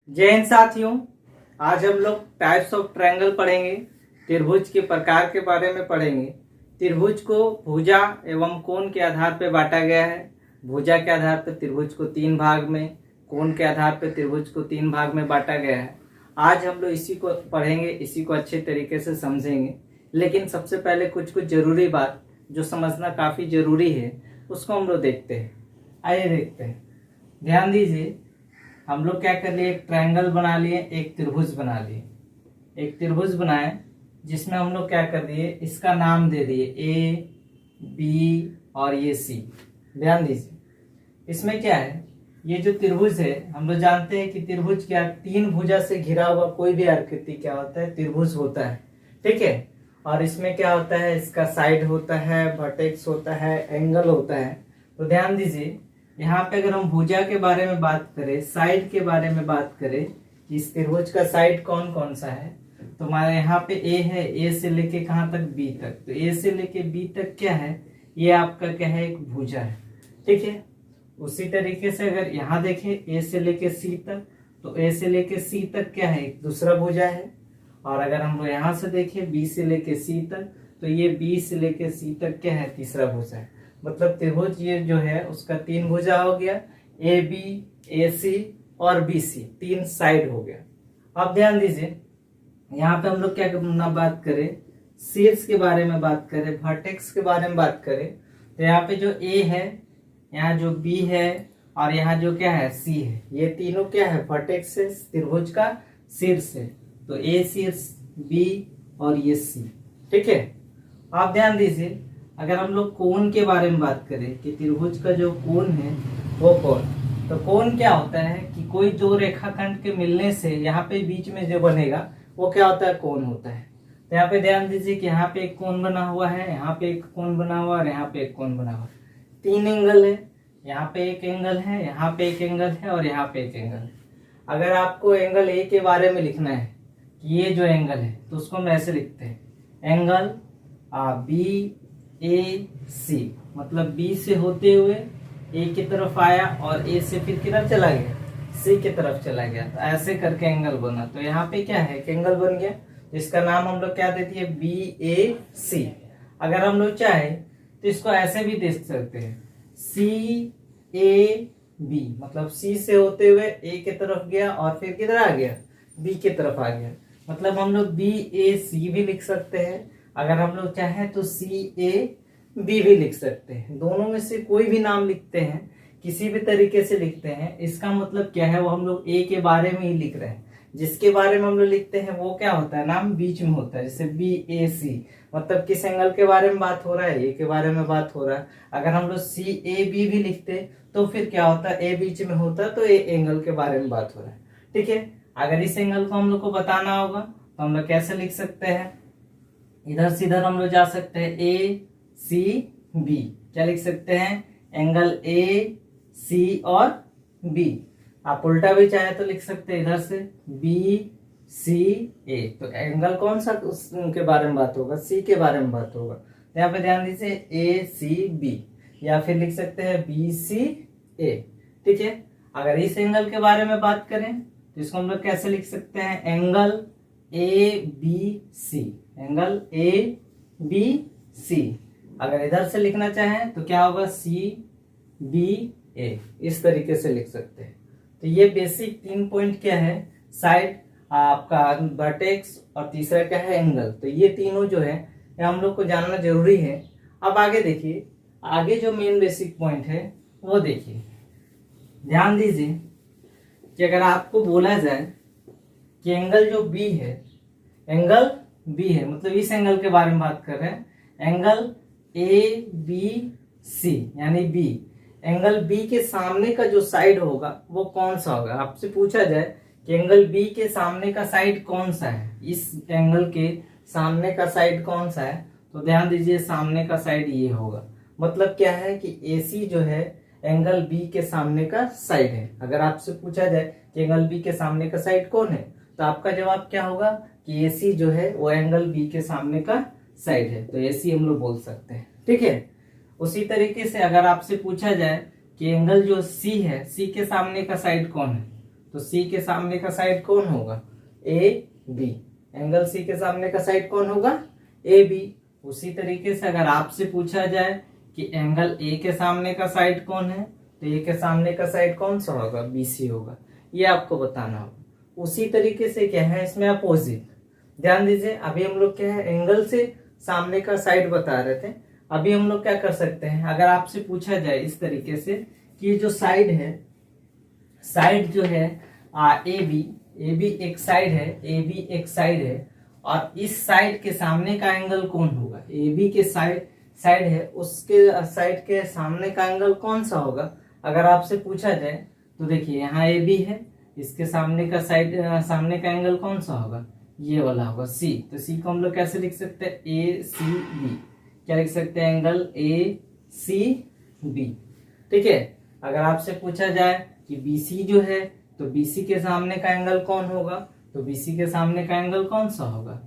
जय हिंद साथियों। आज हम लोग टाइप्स ऑफ ट्रायंगल पढ़ेंगे। त्रिभुज के प्रकार के बारे में पढ़ेंगे। त्रिभुज को भुजा एवं कोण के आधार पर बांटा गया है। भुजा के आधार पर त्रिभुज को 3 भाग में, कोण के आधार पर त्रिभुज को 3 भाग में बांटा गया है। आज हम लोग इसी को पढ़ेंगे, इसी को अच्छे तरीके से समझेंगे। लेकिन सबसे पहले कुछ जरूरी बात जो समझना काफी जरूरी है उसको हम लोग देखते हैं। आइए देखते हैं। ध्यान दीजिए, हम लोग क्या कर लिए, एक ट्रायंगल बना लिए, एक त्रिभुज बना लिए। एक त्रिभुज बनाए जिसमें हम लोग क्या कर दिए, इसका नाम दे दिए ए, बी और ये सी। ध्यान दीजिए, इसमें क्या है, ये जो त्रिभुज है हम लोग जानते हैं कि त्रिभुज क्या, 3 भुजा से घिरा हुआ कोई भी आकृति क्या होता है, त्रिभुज होता है। ठीक है। और इसमें क्या होता है, इसका साइड होता है, वर्टेक्स होता है, एंगल होता है। तो ध्यान दीजिए, यहाँ पे अगर हम भुजा के बारे में बात करें, साइड के बारे में बात करें, इस त्रिभुज का साइड कौन कौन सा है, तो हमारे यहाँ पे ए है, ए से लेके कहाँ तक, बी तक। तो ए से लेके बी तक क्या है, ये आपका क्या है, एक भुजा है। ठीक है। उसी तरीके से अगर यहाँ देखें ए से लेके सी तक, तो ए से लेके सी तक क्या है, एक दूसरा भुजा है। और अगर हम लोग यहाँ से देखें बी से लेके सी तक, तो ये बी से लेके सी तक क्या है, तीसरा भुजा है। मतलब त्रिभुज ये जो है उसका 3 भुजा हो गया, ए बी, ए सी और बी सी, 3 साइड हो गया। अब ध्यान दीजिए, यहाँ पे हम लोग क्या करना, बात करें शीर्ष के बारे में, बात करें वर्टेक्स के बारे में बात करें, तो यहाँ पे जो ए है, यहाँ जो बी है और यहाँ जो क्या है, सी है, ये तीनों क्या है, वर्टेक्स है, त्रिभुज का शीर्ष है। तो ए शीर्ष, बी और ये सी। ठीक है। आप ध्यान दीजिए, अगर हम लोग कोण के बारे में बात करें कि त्रिभुज का जो कोण है वो कोण, तो कोण क्या होता है कि कोई 2 रेखाखंड के मिलने से यहाँ पे बीच में जो बनेगा वो क्या होता है, कोण होता है। तो यहाँ पे ध्यान दीजिए कि यहाँ पे एक कोण बना हुआ है, यहाँ पे एक कोण बना हुआ है और यहाँ पे एक कोण बना हुआ है। 3 एंगल है, यहाँ पे एक एंगल है, यहाँ पे एक एंगल है और यहाँ पे एक एंगल है। अगर आपको एंगल ए के बारे में लिखना है कि ये जो एंगल है, तो उसको हम ऐसे लिखते हैं, एंगल बी ए सी, मतलब बी से होते हुए ए की तरफ आया और ए से फिर किधर चला गया, सी की तरफ चला गया। तो ऐसे करके एंगल बना। तो यहाँ पे क्या है, एंगल बन गया, जिसका नाम हम लोग क्या दे दिए, बी ए सी। अगर हम लोग चाहे तो इसको ऐसे भी देख सकते हैं, सी ए बी, मतलब सी से होते हुए ए की तरफ गया और फिर किधर आ गया, बी की तरफ आ गया। मतलब हम लोग बी ए सी भी लिख सकते हैं। अगर हम लोग चाहें तो सी ए बी भी लिख सकते हैं। दोनों में से कोई भी नाम लिखते हैं, किसी भी तरीके से लिखते हैं, इसका मतलब क्या है, वो हम लोग ए के बारे में ही लिख रहे हैं। जिसके बारे में हम लोग लिखते हैं वो क्या होता है, नाम बीच में होता है। जैसे बी ए सी, मतलब किस एंगल के बारे में बात हो रहा है, ए के बारे में बात हो रहा है। अगर हम लोग सी ए बी भी लिखते तो फिर क्या होता है, ए बीच में होता तो ए एंगल के बारे में बात हो रहा है। ठीक है। अगर इस एंगल को हम लोग को बताना होगा तो हम लोग कैसे लिख सकते हैं, इधर से इधर हम लोग जा सकते हैं, ए सी बी, क्या लिख सकते हैं, एंगल ए सी और बी। आप उल्टा भी चाहे तो लिख सकते हैं, इधर से बी सी ए। तो एंगल कौन सा उसके बारे में बात होगा, सी के बारे में बात होगा। तो यहाँ पे ध्यान दीजिए, ए सी बी, या फिर लिख सकते हैं बी सी ए। ठीक है। अगर इस एंगल के बारे में बात करें तो इसको हम लोग कैसे लिख सकते हैं, angle A B C, angle A B C. अगर इधर से लिखना चाहें तो क्या होगा, सी बी ए, इस तरीके से लिख सकते हैं। तो ये बेसिक 3 पॉइंट क्या है, साइड, आपका वर्टेक्स और तीसरा क्या है, एंगल। तो ये तीनों जो है ये हम लोग को जानना जरूरी है। अब आगे देखिए, आगे जो मेन बेसिक पॉइंट है वो देखिए। ध्यान दीजिए कि अगर आपको बोला जाए कि एंगल जो बी है, एंगल बी है, मतलब इस एंगल के बारे में बात कर रहे हैं, एंगल ए बी सी यानी बी, एंगल बी के सामने का जो साइड होगा वो कौन सा होगा। आपसे पूछा जाए कि एंगल बी के सामने का साइड कौन सा है, इस एंगल के सामने का साइड कौन सा है, तो ध्यान दीजिए सामने का साइड ये होगा। मतलब क्या है कि ए सी जो है एंगल बी के सामने का साइड है। अगर आपसे पूछा जाए कि एंगल बी के सामने का साइड कौन है, तो आपका जवाब क्या होगा कि ए सी जो है वो एंगल बी के सामने का साइड है। तो ए सी हम लोग बोल सकते हैं। ठीक है। उसी तरीके से अगर आपसे पूछा जाए कि एंगल जो सी है, सी के सामने का साइड कौन है, तो सी के सामने का साइड कौन होगा, ए बी। एंगल सी के सामने का साइड कौन होगा, ए बी। उसी तरीके से अगर आपसे पूछा जाए कि एंगल ए के सामने का साइड कौन है, तो ए के सामने का साइड कौन सा होगा, बी सी होगा। ये आपको बताना होगा। उसी तरीके से क्या है इसमें अपोजिट, ध्यान दीजिए। अभी हम लोग क्या है एंगल से सामने का साइड बता रहे थे। अभी हम लोग क्या कर सकते हैं, अगर आपसे पूछा जाए इस तरीके से कि ये जो साइड है, साइड जो है ए बी एक साइड है, ए बी एक साइड है, और इस साइड के सामने का एंगल कौन होगा, ए बी के साइड है, उसके साइड के सामने का एंगल कौन सा होगा। अगर आपसे पूछा जाए तो देखिए यहाँ ए बी है, इसके सामने का सामने का एंगल कौन सा होगा, ये वाला होगा सी। तो सी को हम लोग कैसे लिख सकते हैं, ए सी बी। क्या लिख सकते हैं, एंगल ए सी बी। ठीक है। अगर आपसे पूछा जाए कि बी सी जो है, तो बी सी के सामने का एंगल कौन होगा, तो बी सी के सामने का एंगल कौन सा होगा,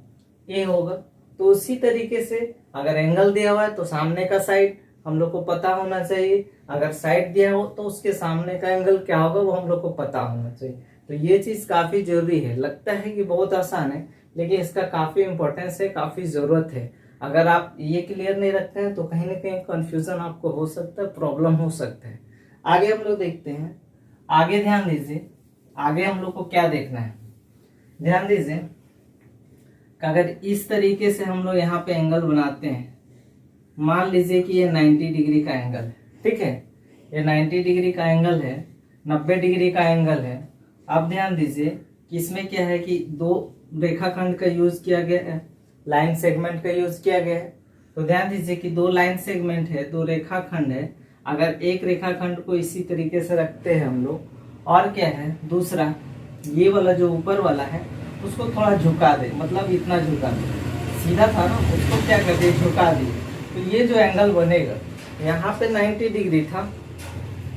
ए होगा। तो उसी तरीके से अगर एंगल दिया हुआ है तो सामने का साइड हम लोग को पता होना चाहिए। अगर साइड दिया हो तो उसके सामने का एंगल क्या होगा वो हम लोग को पता होना चाहिए। तो ये चीज काफी जरूरी है। लगता है कि बहुत आसान है, लेकिन इसका काफी इंपॉर्टेंस है, काफी जरूरत है। अगर आप ये क्लियर नहीं रखते हैं तो कहीं ना कहीं कंफ्यूजन आपको हो सकता है, प्रॉब्लम हो सकता है। आगे हम लोग देखते हैं। आगे ध्यान दीजिए, आगे हम लोग को क्या देखना है, ध्यान दीजिए कि अगर इस तरीके से हम लोग यहाँ पे एंगल बनाते हैं, मान लीजिए कि ये 90 डिग्री का एंगल है। ठीक है, ये 90 डिग्री का एंगल है, 90 डिग्री का एंगल है। अब ध्यान दीजिए कि इसमें क्या है कि दो रेखाखंड का यूज किया गया है, लाइन सेगमेंट का यूज किया गया है। तो ध्यान दीजिए कि दो लाइन सेगमेंट है, दो रेखाखंड है। अगर एक रेखाखंड को इसी तरीके से रखते हैं हम लोग, और क्या है दूसरा, ये वाला जो ऊपर वाला है उसको थोड़ा झुका दे, मतलब इतना झुका दे, सीधा था ना उसको क्या कर दे, झुका दिए। तो ये जो एंगल बनेगा, यहाँ पे 90 डिग्री था,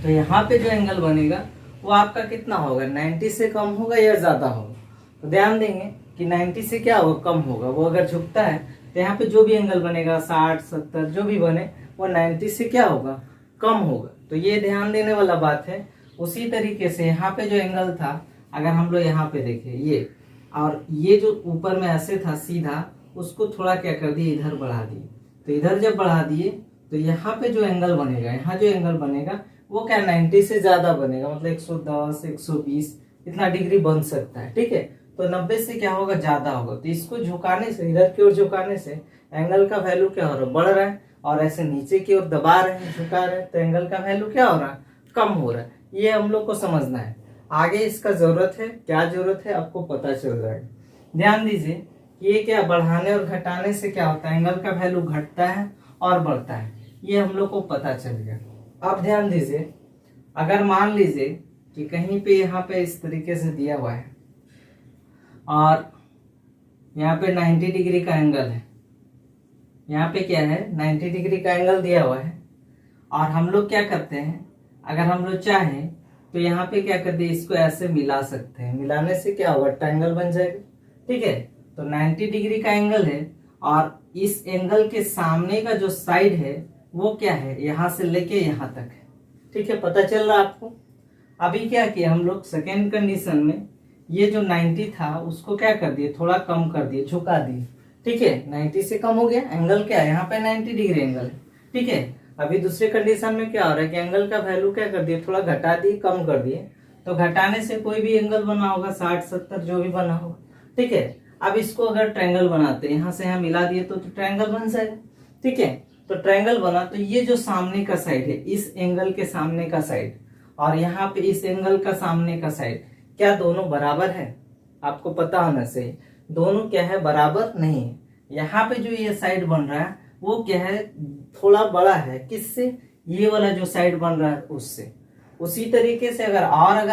तो यहाँ पे जो एंगल बनेगा वो आपका कितना होगा, 90 से कम होगा या ज्यादा होगा। तो ध्यान देंगे कि 90 से क्या होगा, कम होगा। वो अगर झुकता है तो यहाँ पे जो भी एंगल बनेगा 60 70 जो भी बने वो 90 से क्या होगा, कम होगा। तो ये ध्यान देने वाला बात है। उसी तरीके से यहाँ पे जो एंगल था, अगर हम लोग यहाँ पे देखें ये, और ये जो ऊपर में ऐसे था सीधा, उसको थोड़ा क्या कर दिए, इधर बढ़ा दिए। तो इधर जब बढ़ा दिए तो यहाँ पे जो एंगल बनेगा, यहाँ जो एंगल बनेगा वो क्या 90 से ज्यादा बनेगा, मतलब 110 120 इतना डिग्री बन सकता है। ठीक है, तो 90 से क्या होगा, ज्यादा होगा। तो इसको झुकाने से, इधर की ओर झुकाने से एंगल का वैल्यू क्या हो रहा है, बढ़ रहा है। और ऐसे नीचे की ओर दबा रहे हैं, झुका रहे हैं, तो एंगल का वैल्यू क्या हो रहा है, कम हो रहा है। ये हम लोग को समझना है। आगे इसका जरूरत है, क्या जरूरत है आपको पता चल जाएगा। ध्यान दीजिए, ये क्या बढ़ाने और घटाने से क्या होता है, एंगल का वैल्यू घटता है और बढ़ता है, ये हम लोग को पता चल गया। अब ध्यान दीजिए, अगर मान लीजिए कि कहीं पे यहाँ पे इस तरीके से दिया हुआ है और यहाँ पे 90 डिग्री का एंगल है, यहाँ पे क्या है 90 डिग्री का एंगल दिया हुआ है, और हम लोग क्या करते हैं, अगर हम लोग चाहें तो यहाँ पे क्या करते हैं, इसको ऐसे मिला सकते हैं। मिलाने से क्या होगा, ट्रायंगल बन जाएगा। ठीक है, तो 90 डिग्री का एंगल है और इस एंगल के सामने का जो साइड है वो क्या है, यहाँ से लेके यहाँ तक है। ठीक है, पता चल रहा है आपको। अभी क्या किया हम लोग, सेकेंड कंडीशन में ये जो 90 था उसको क्या कर दिए, थोड़ा कम कर दिए, झुका दिए। ठीक है, 90 से कम हो गया एंगल, क्या है यहाँ पे 90 डिग्री एंगल है। ठीक है, अभी दूसरे कंडीशन में क्या हो रहा है कि एंगल का वैल्यू क्या कर दिए, थोड़ा घटा दिए, कम कर दिए। तो घटाने से कोई भी एंगल बना होगा 60 70 जो भी बना होगा। ठीक है, अब इसको अगर ट्रायंगल बनाते हैं, यहाँ से यहाँ मिला दिए तो ट्रायंगल बन जाएगा। ठीक है, तो ट्रायंगल बना, तो ये जो सामने का साइड है, इस एंगल के सामने का साइड और यहाँ पे इस एंगल का सामने का साइड, क्या दोनों बराबर है, आपको पता होना चाहिए। दोनों क्या है, बराबर नहीं है। यहाँ पे जो ये साइड बन रहा है वो क्या है, थोड़ा बड़ा है, किससे, ये वाला जो साइड बन रहा है उससे। उसी तरीके से अगर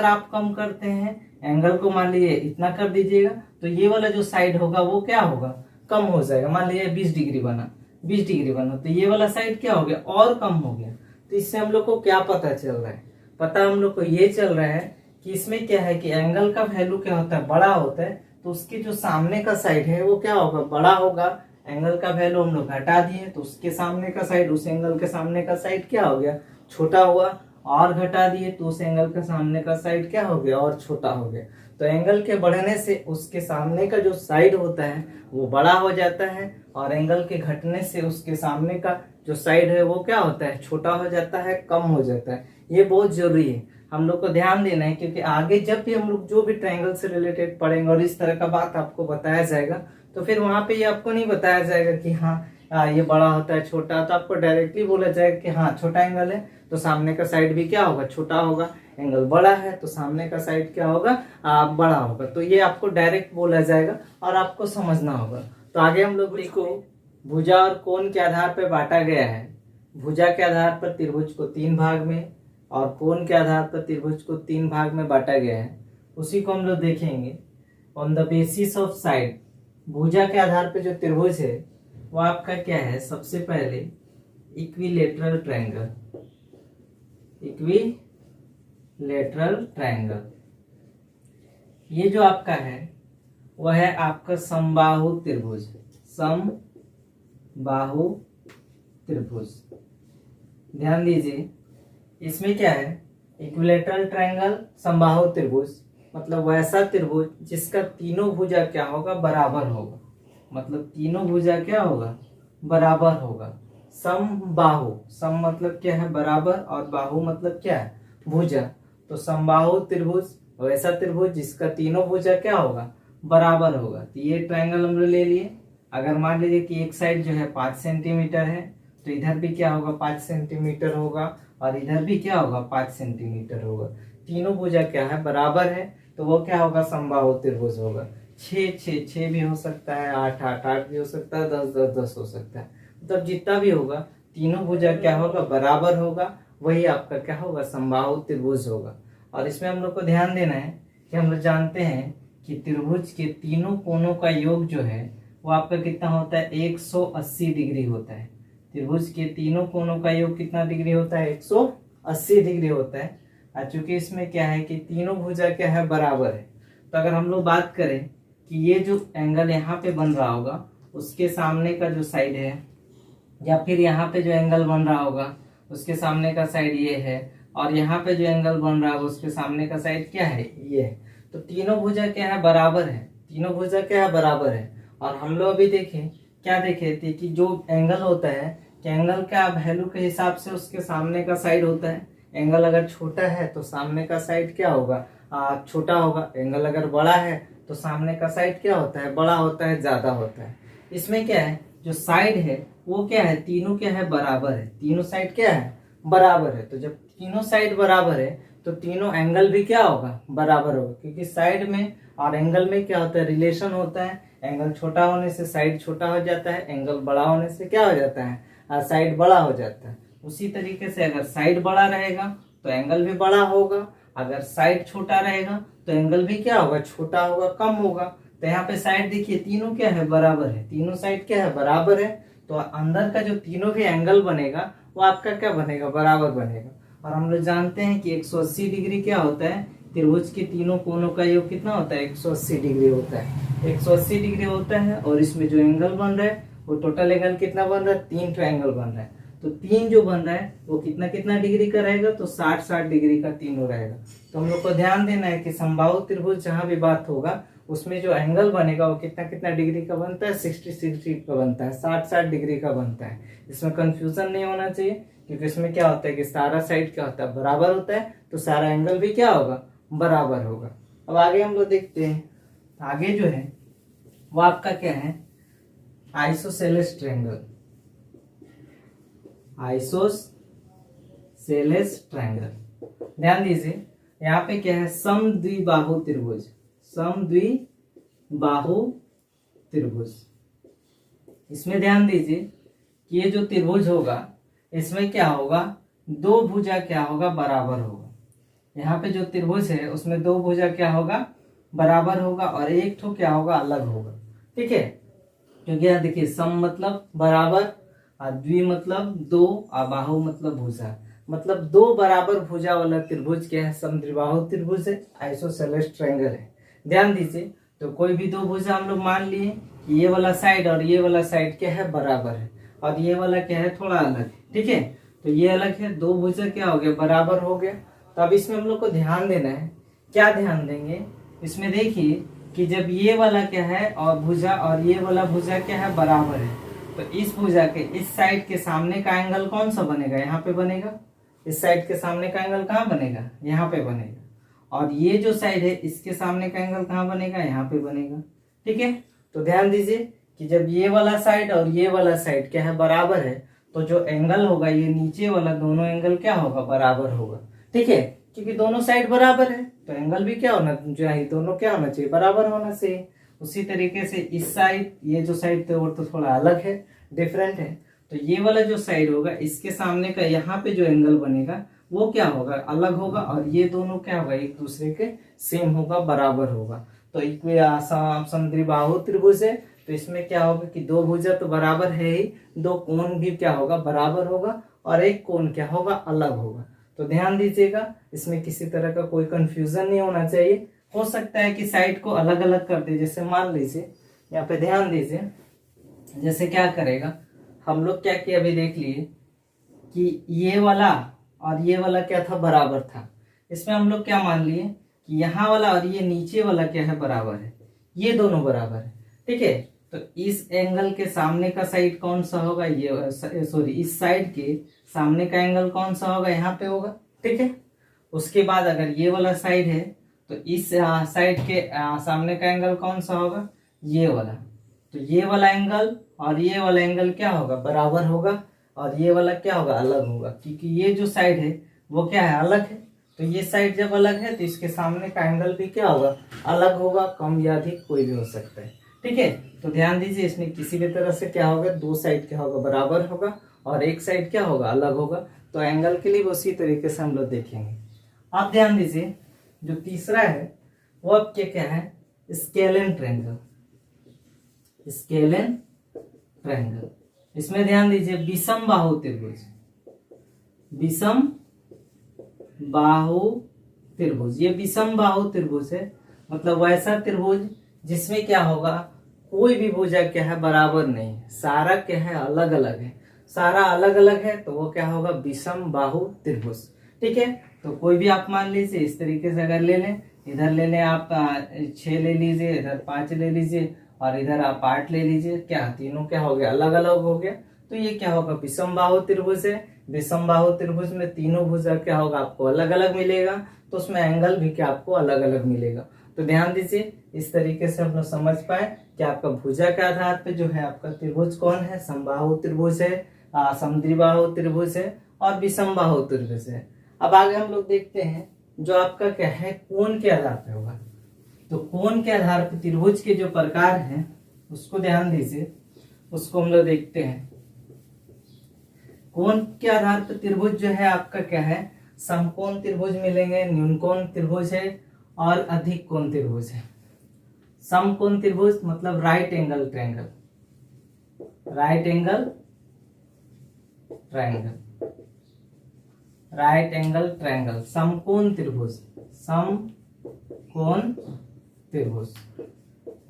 आप कम करते हैं एंगल को, मान लीजिए इतना कर दीजिएगा, तो ये वाला जो साइड होगा वो क्या होगा, कम हो जाएगा। मान लीजिए 20 डिग्री बना, 20 डिग्री बना, तो ये वाला साइड क्या हो गया, और कम हो गया। तो इससे हम लोग को क्या पता चल रहा है, पता हम लोग को ये चल रहा है कि इसमें क्या है कि एंगल का वैल्यू क्या होता है, बड़ा होता है। तो उसके जो सामने का साइड है वो क्या होगा, बड़ा होगा। एंगल का वैल्यू हम लोग घटा दिए तो उसके सामने का साइड, उस एंगल के सामने का साइड क्या हो गया, छोटा हुआ। और घटा दिए तो उस एंगल का सामने का साइड क्या हो गया, और छोटा हो गया। तो एंगल के बढ़ने से उसके सामने का जो साइड होता है वो बड़ा हो जाता है, और एंगल के घटने से उसके सामने का जो साइड है वो क्या होता है, छोटा हो जाता है, कम हो जाता है। ये बहुत जरूरी है, हम लोग को ध्यान देना है, क्योंकि आगे जब भी हम लोग जो भी ट्रायंगल से रिलेटेड पढ़ेंगे और इस तरह का बात आपको बताया जाएगा, तो फिर वहां पे ये आपको नहीं बताया जाएगा कि हाँ ये बड़ा होता है छोटा, तो आपको डायरेक्टली बोला जाएगा कि हाँ छोटा एंगल है तो सामने का साइड भी क्या होगा, छोटा होगा। एंगल बड़ा है तो सामने का साइड क्या होगा, बड़ा होगा। तो ये आपको डायरेक्ट बोला जाएगा और आपको समझना होगा। तो आगे हम लोग इसको भुजा और कोण के आधार पर बांटा गया है। भुजा के आधार पर त्रिभुज को 3 भाग में और कोण के आधार पर त्रिभुज को 3 भाग में बांटा गया है। उसी को हम लोग देखेंगे। On the basis of side, भुजा के आधार पर जो त्रिभुज है वो आपका क्या है, सबसे पहले इक्विलेटरल ट्रायंगल। इक्विलेटरल ट्रायंगल ये जो आपका है वह है आपका समबाहु त्रिभुज। समबाहु त्रिभुज, ध्यान दीजिए इसमें क्या है, इक्विलेटरल ट्रायंगल, समबाहु त्रिभुज, मतलब वैसा त्रिभुज जिसका तीनों भुजा क्या होगा, बराबर होगा। मतलब तीनों भुजा क्या होगा, बराबर होगा। समबाहु, सम मतलब क्या है, बराबर, और बाहु मतलब क्या है, भुजा। तो समबाहु त्रिभुज वैसा त्रिभुज जिसका तीनों भुजा क्या होगा, बराबर होगा। तो ये ट्रायंगल हम लोग ले लिए। अगर मान लीजिए कि एक साइड जो है 5 सेंटीमीटर है, तो इधर भी क्या होगा, 5 सेंटीमीटर होगा, और इधर भी क्या होगा, 5 सेंटीमीटर होगा। तीनों भुजा क्या है, बराबर है, तो वो क्या होगा, समबाहु त्रिभुज होगा। 6 भी हो सकता है, 8 भी हो सकता है, 10 हो सकता है। मतलब जितना भी होगा तीनों भुजा क्या होगा, बराबर होगा, वही आपका क्या होगा, समबाहु त्रिभुज होगा। और इसमें हम लोग को ध्यान देना है कि हम लोग जानते हैं कि त्रिभुज के तीनों कोणों का योग जो है वो आपका कितना होता है, 180 डिग्री होता है। त्रिभुज के तीनों कोणों का योग कितना डिग्री होता है, 180 डिग्री होता है। चूंकि इसमें क्या है कि तीनों भुजा क्या है, बराबर है। तो अगर हम लोग बात करें कि ये जो एंगल यहाँ पे बन रहा होगा उसके सामने का जो साइड है, या फिर यहाँ पे जो एंगल बन रहा होगा उसके सामने का साइड ये है, और यहाँ पे जो एंगल बन रहा होगा उसके सामने का साइड क्या है, ये है। तो तीनों भुजा क्या है, बराबर है। तीनों भुजा क्या है, बराबर है। और हम लोग अभी देखें, क्या देखे थे कि जो एंगल होता है कि एंगल का वैल्यू के हिसाब से उसके सामने का साइड होता है। एंगल अगर छोटा है तो सामने का साइड क्या होगा, छोटा होगा। एंगल अगर बड़ा है तो सामने का साइड क्या होता है, बड़ा होता है, ज्यादा होता है। इसमें क्या है, जो साइड है वो क्या है, तीनों क्या है, बराबर है। तीनों साइड क्या है, बराबर है। तो जब तीनों साइड बराबर है तो तीनों एंगल भी क्या होगा, बराबर होगा। क्योंकि साइड में और एंगल में क्या होता है, रिलेशन होता है। एंगल छोटा होने से साइड छोटा हो जाता है, एंगल बड़ा होने से क्या हो जाता है, साइड बड़ा हो जाता है। उसी तरीके से अगर साइड बड़ा रहेगा तो एंगल भी बड़ा होगा, अगर साइड छोटा रहेगा तो एंगल भी क्या होगा, छोटा होगा, कम होगा। तो यहाँ पे साइड देखिए तीनों क्या है, बराबर है। तीनों साइड क्या है, बराबर है। तो अंदर का जो तीनों भी एंगल बनेगा वो आपका क्या बनेगा, बराबर बनेगा। और हम लोग जानते हैं कि 180 डिग्री क्या होता है, त्रिभुज के तीनों कोणों का योग कितना होता है, 180 डिग्री होता है। 180 डिग्री होता है। और इसमें जो एंगल बन रहा है वो टोटल एंगल कितना बन रहा है, 3 ट्रायंगल बन रहा है। तो 3 जो बन रहा है वो कितना कितना डिग्री का रहेगा, तो 60 डिग्री का तीनों रहेगा। तो हम लोग को ध्यान देना है कि समबाहु त्रिभुज जहां भी बात होगा उसमें जो एंगल बनेगा वो कितना कितना डिग्री का बनता है, 60 डिग्री का बनता है, 60 डिग्री का बनता है। इसमें कंफ्यूजन नहीं होना चाहिए, क्योंकि इसमें क्या होता है कि सारा साइड क्या होता है, बराबर होता है। तो सारा एंगल भी क्या होगा, बराबर होगा। अब आगे हम लोग देखते हैं, आगे जो है वो आपका क्या है, आइसोसेलेस ट्रायंगल। आइसोसेलेस ट्रायंगल, ध्यान दीजिए यहाँ पे क्या है, समद्विबाहु त्रिभुज। समद्विबाहु त्रिभुज, इसमें ध्यान दीजिए कि ये जो त्रिभुज होगा इसमें क्या होगा, 2 भुजा क्या होगा, बराबर होगा। यहाँ पे जो त्रिभुज है उसमें 2 भुजा क्या होगा, बराबर होगा, और एक ठो क्या होगा, अलग होगा। ठीक है, क्योंकि यहाँ देखिए सम मतलब बराबर, और द्वि मतलब 2, और बाहु मतलब भुजा। मतलब 2 बराबर भुजा वाला त्रिभुज क्या है, समद्विबाहु त्रिभुज है, आइसोसेलेस ट्रायंगल है। ध्यान दीजिए, तो कोई भी 2 भुजा हम लोग मान लिए कि ये वाला साइड और ये वाला साइड क्या है, बराबर है, और ये वाला क्या है, थोड़ा अलग है। ठीक है, तो ये अलग है, दो भुजा क्या हो गया, बराबर हो गया। तो अब इसमें हम लोग को ध्यान देना है, क्या ध्यान देंगे इसमें, देखिए कि जब ये वाला क्या है और भुजा और ये वाला भुजा क्या है, बराबर है, तो इस भुजा के इस साइड के सामने का एंगल कौन सा बनेगा, यहाँ पे बनेगा। इस साइड के सामने का एंगल कहाँ बनेगा, यहाँ पे बनेगा। और ये जो साइड है इसके सामने का एंगल कहाँ बनेगा, यहाँ पे बनेगा। ठीक है, तो ध्यान दीजिए कि जब ये वाला साइड और ये वाला साइड क्या है, बराबर है, तो जो एंगल होगा ये नीचे वाला, दोनों एंगल क्या होगा, बराबर होगा। ठीक है, क्योंकि दोनों साइड बराबर है तो एंगल भी क्या होना चाहिए, दोनों क्या होना चाहिए, बराबर होना चाहिए। उसी तरीके से इस साइड, ये जो साइड थे वो तो थोड़ा अलग है, डिफरेंट है, तो ये वाला जो साइड होगा इसके सामने का यहाँ पे जो एंगल बनेगा वो क्या होगा, अलग होगा, और ये दोनों क्या होगा, एक दूसरे के सेम होगा, बराबर होगा। तो समद्विबाहु त्रिभुज है, तो इसमें क्या होगा कि दो भुजा तो बराबर है ही, दो कोण भी क्या होगा, बराबर होगा, और एक कोण क्या होगा, अलग होगा। तो ध्यान दीजिएगा, इसमें किसी तरह का कोई कंफ्यूजन नहीं होना चाहिए। हो सकता है कि साइड को अलग अलग कर दे, जैसे मान लीजिए यहाँ पे ध्यान दीजिए, जैसे क्या करेगा, हम लोग क्या किया अभी देख लिए कि ये वाला और ये वाला क्या था, बराबर था। इसमें हम लोग क्या मान लिए कि यहाँ वाला और ये नीचे वाला क्या है, बराबर है, ये दोनों बराबर है। ठीक है, तो इस एंगल के सामने का साइड कौन सा होगा, ये सॉरी, इस साइड के सामने का एंगल कौन सा होगा, यहाँ पे होगा। ठीक है, उसके बाद अगर ये वाला साइड है तो इस साइड के सामने का एंगल कौन सा होगा, ये वाला। तो ये वाला एंगल और ये वाला एंगल क्या होगा, बराबर होगा, और ये वाला क्या होगा, अलग होगा, क्योंकि ये जो साइड है वो क्या है, अलग है। तो ये साइड जब अलग है तो इसके सामने का एंगल भी क्या होगा, अलग होगा, कम या अधिक कोई भी हो सकता है। ठीक है, तो ध्यान दीजिए, इसमें किसी भी तरह से क्या होगा, दो साइड क्या होगा, बराबर होगा, और एक साइड क्या होगा, अलग होगा। तो एंगल के लिए उसी तरीके से हम लोग देखेंगे। आप ध्यान दीजिए, जो तीसरा है वो अब क्या है, स्केलेन ट्रायंगल। स्केलेन ट्रायंगल, इसमें ध्यान दीजिए, विषम बाहु त्रिभुज, विषम बाहु त्रिभुज, ये विषम बाहु त्रिभुज है, मतलब वैसा त्रिभुज जिसमें क्या होगा, कोई भी भुजा क्या है, बराबर नहीं है, सारा क्या है, अलग अलग है। सारा अलग अलग है तो वो क्या होगा, विषम बाहु त्रिभुज। ठीक है, तो कोई भी आप मान लीजिए, इस तरीके से अगर ले लें, इधर ले लें आप 6 ले लीजिए, इधर 5 ले लीजिए, और इधर आप 8 ले लीजिए, क्या तीनों क्या हो गया, अलग अलग हो गया। तो ये क्या होगा, विषम बाहु त्रिभुज है। विषम बाहु त्रिभुज में तीनों भुजा क्या होगा, आपको अलग अलग मिलेगा, तो उसमें एंगल भी क्या आपको अलग अलग मिलेगा। तो ध्यान दीजिए, इस तरीके से हम लोग समझ पाए कि आपका भुजा के आधार पे जो है आपका त्रिभुज कौन है, समबाहु त्रिभुज है, समद्विबाहु त्रिभुज है, और विषम बाहु त्रिभुज है। अब आगे हम लोग देखते हैं जो आपका क्या है, कोण के आधार पे होगा। तो कोण के आधार पर त्रिभुज के जो प्रकार हैं उसको ध्यान दीजिए, उसको हम लोग देखते हैं। कोण के आधार पर त्रिभुज जो है आपका क्या है, समकोण त्रिभुज मिलेंगे, न्यूनकोण त्रिभुज है, और अधिक कोण त्रिभुज है। समकोण त्रिभुज मतलब right angle triangle, right angle triangle, right angle triangle, समकोण त्रिभुज, समकोण त्रिभुज।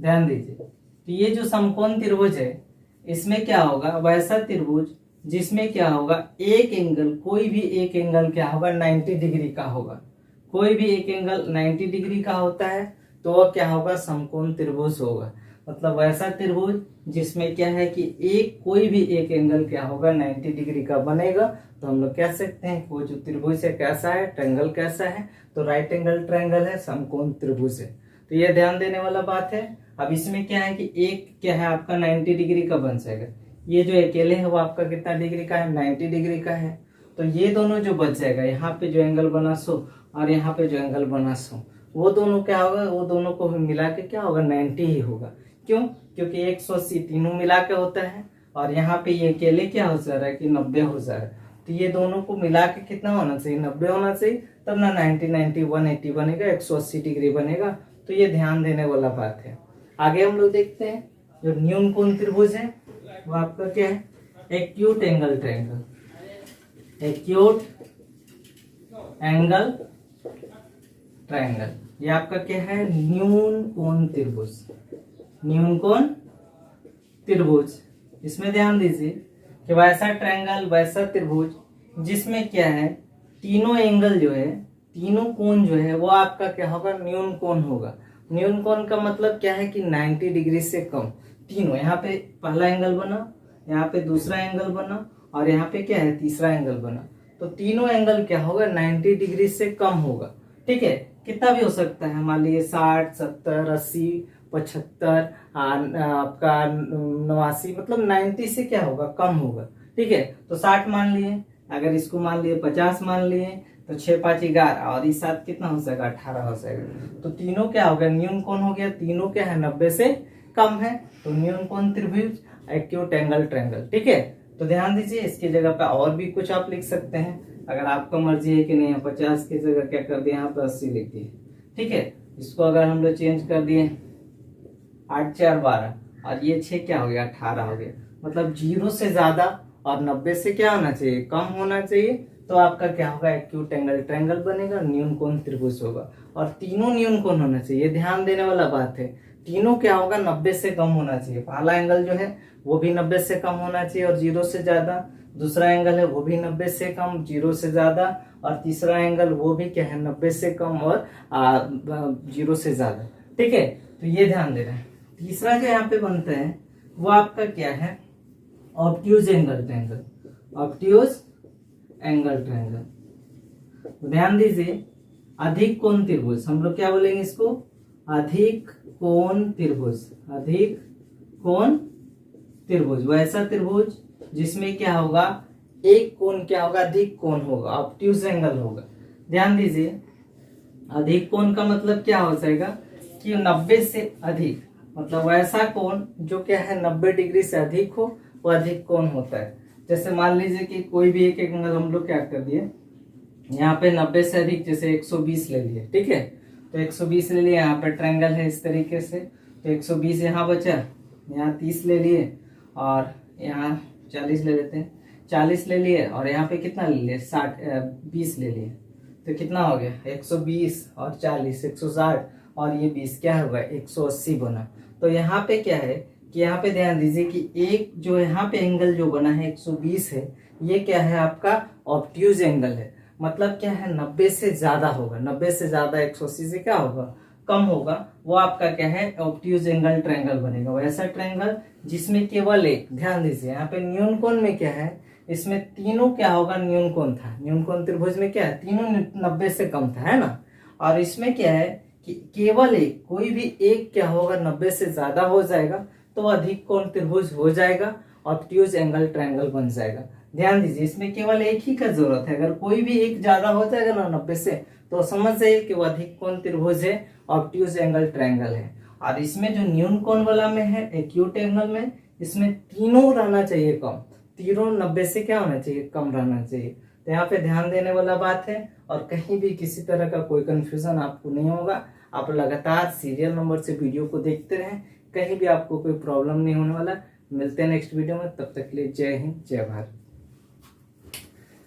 ध्यान दीजिए, तो ये जो समकोण त्रिभुज है इसमें क्या होगा, वैसा त्रिभुज जिसमें क्या होगा, एक एंगल, कोई भी एक एंगल क्या होगा, 90 डिग्री का होगा। कोई भी एक एंगल 90 डिग्री का होता है तो वह क्या होगा, समकोण त्रिभुज होगा। मतलब वैसा त्रिभुज जिसमें क्या है कि एक कोई भी एक एंगल क्या होगा, 90 डिग्री का बनेगा। तो हम लोग कह सकते हैं कि वो जो त्रिभुज है कैसा है, ट्रायंगल कैसा है, तो राइट एंगल ट्रायंगल है, समकोण त्रिभुज है। तो ये ध्यान देने वाला बात है। अब इसमें क्या है कि एक क्या है आपका 90 डिग्री का बन जाएगा, ये जो अकेले है वो आपका कितना डिग्री का है, 90 डिग्री का है। तो ये दोनों जो बच जाएगा, यहाँ पे जो एंगल बना सो और यहाँ पे जो एंगल बना सो, वो दोनों क्या होगा, वो दोनों को मिला के क्या होगा, 90 ही होगा। क्यों, क्योंकि 180 तीनों मिला के होता है, और यहाँ पे ये अकेले क्या हो जा रहा है कि 90 हो जा रहा है। तो ये दोनों को मिला के कितना होना चाहिए, 90 होना चाहिए, तब ना 90 90 180 बनेगा, 180 डिग्री बनेगा। तो ये ध्यान देने वाला बात है। आगे हम लोग देखते हैं, जो न्यूनकोण त्रिभुज है वो आपका क्या है, acute angle triangle, acute angle triangle. ये आपका क्या है, न्यूनकोण त्रिभुज, न्यूनकोण त्रिभुज। इसमें ध्यान दीजिए कि वैसा ट्रायंगल, वैसा त्रिभुज जिसमें क्या है, तीनों एंगल जो है, तीनों कोण जो है वो आपका क्या होगा, न्यून कोण होगा। न्यून कोण का मतलब क्या है कि 90 डिग्री से कम। तीनों, यहाँ पे पहला एंगल बना, यहाँ पे दूसरा एंगल बना, और यहाँ पे क्या है, तीसरा एंगल बना। तो तीनों एंगल क्या होगा, 90 डिग्री से कम होगा। ठीक है, कितना भी हो सकता है, मान लीजिए 60, 70, 80, 75, आपका 89, मतलब 90 से क्या होगा, कम होगा। ठीक है, तो 60 मान लिए, अगर इसको मान लिए 50 मान लिए, तो 6 5 11, और इस साथ कितना हो जाएगा, 18 हो जाएगा। तो तीनों क्या हो गया, न्यून कोण हो गया। तीनों क्या है, 90 से कम है। तो न्यून कोण त्रिभुज, एक्यूट एंगल ट्रायंगल। ठीक है, तो ध्यान दीजिए, इसकी जगह पे और भी कुछ आप लिख सकते हैं, अगर आपका मर्जी है कि नहीं। 50 की जगह क्या कर दिया, यहाँ पे 80 लिख दिए। ठीक है, इसको अगर हम लोग चेंज कर दिए, 8 4 12, और ये 6 क्या हो गया, 18 हो गया। मतलब 0 से ज्यादा और 90 से क्या होना चाहिए, कम होना चाहिए। तो आपका क्या होगा, एक्यूट एंगल ट्रायंगल बनेगा, न्यून कोण त्रिभुज होगा। और तीनों न्यून कोण होना चाहिए, ध्यान देने वाला बात है। तीनों क्या होगा, 90 से कम होना चाहिए। पहला एंगल जो है वो भी 90 से कम होना चाहिए और 0 से ज्यादा। दूसरा एंगल है वो भी 90 से कम, 0 से ज्यादा। और तीसरा एंगल वो भी क्या है, 90 से कम और 0 से ज्यादा। ठीक है, तो ये ध्यान देना है। तीसरा जो यहाँ पे बनता है वो आपका क्या है, obtuse angle triangle. Obtuse angle triangle, ध्यान दीजिए। अधिक कोण त्रिभुज, हम लोग क्या बोलेंगे इसको, अधिक कोण त्रिभुज। अधिक कोण त्रिभुज, वैसा त्रिभुज जिसमें क्या होगा, एक कोण क्या होगा, अधिक कोण होगा, ऑब्ट्यूज एंगल होगा। ध्यान दीजिए, अधिक कोण का मतलब क्या हो जाएगा कि 90 से अधिक, मतलब वैसा कोण जो क्या है 90 डिग्री से अधिक हो, वो अधिक कोण होता है। जैसे मान लीजिए कि कोई भी एक एंगल हम लोग क्या कर दिए, यहाँ पे 90 से अधिक, जैसे 120 ले लिए। ठीक है, तो 120 ले लिए, यहाँ पे ट्रायंगल है इस तरीके से, तो 120 यहाँ बचा, यहाँ 30 ले लिए, और यहाँ 40 ले लेते हैं। 40 ले लिए, और यहाँ पे कितना ले लिए, 20 ले लिए। तो कितना हो गया, 120 और 40 160, और ये 20 क्या होगा, 180 बना। तो यहाँ पे क्या है कि यहाँ पे ध्यान दीजिए कि एक जो यहाँ पे एंगल जो बना है 120 है, ये क्या है आपका ऑब्ट्यूज एंगल है। मतलब क्या है, 90 से ज्यादा होगा। 90 से ज्यादा 180 से क्या होगा, कम होगा, वो आपका क्या है, ऑब्ट्यूज एंगल ट्रायंगल बनेगा। वैसा ट्रायंगल जिसमें केवल एक, ध्यान दीजिए यहाँ पे न्यून कोण में क्या है, इसमें तीनों क्या होगा, न्यून कोण था। न्यून कोण त्रिभुज में क्या है, तीनों 90 से कम था, है ना। और इसमें क्या है कि केवल एक, कोई भी एक क्या होगा, 90 से ज्यादा हो जाएगा, तो अधिक कोण त्रिभुज हो जाएगा, ऑब्ट्यूज एंगल ट्रायंगल बन जाएगा। ध्यान दीजिए, इसमें केवल एक ही का जरूरत है। अगर कोई भी एक ज्यादा हो जाएगा ना 90 से, तो समझ जाइए कि वो अधिक कोण त्रिभुज है, ऑब्ट्यूज एंगल ट्रायंगल है। और इसमें जो न्यून कोण वाला में है, एक्यूट एंगल में, इसमें तीनों रहना चाहिए कम। तीनों 90 से क्या होना चाहिए, कम रहना चाहिए। तो यहाँ पे ध्यान देने वाला बात है, और कहीं भी किसी तरह का कोई कंफ्यूजन आपको नहीं होगा। आप लगातार सीरियल नंबर से वीडियो को देखते रहें, कहीं भी आपको कोई प्रॉब्लम नहीं होने वाला। मिलते हैं नेक्स्ट वीडियो में, तब तक के लिए जय हिंद, जय भारत।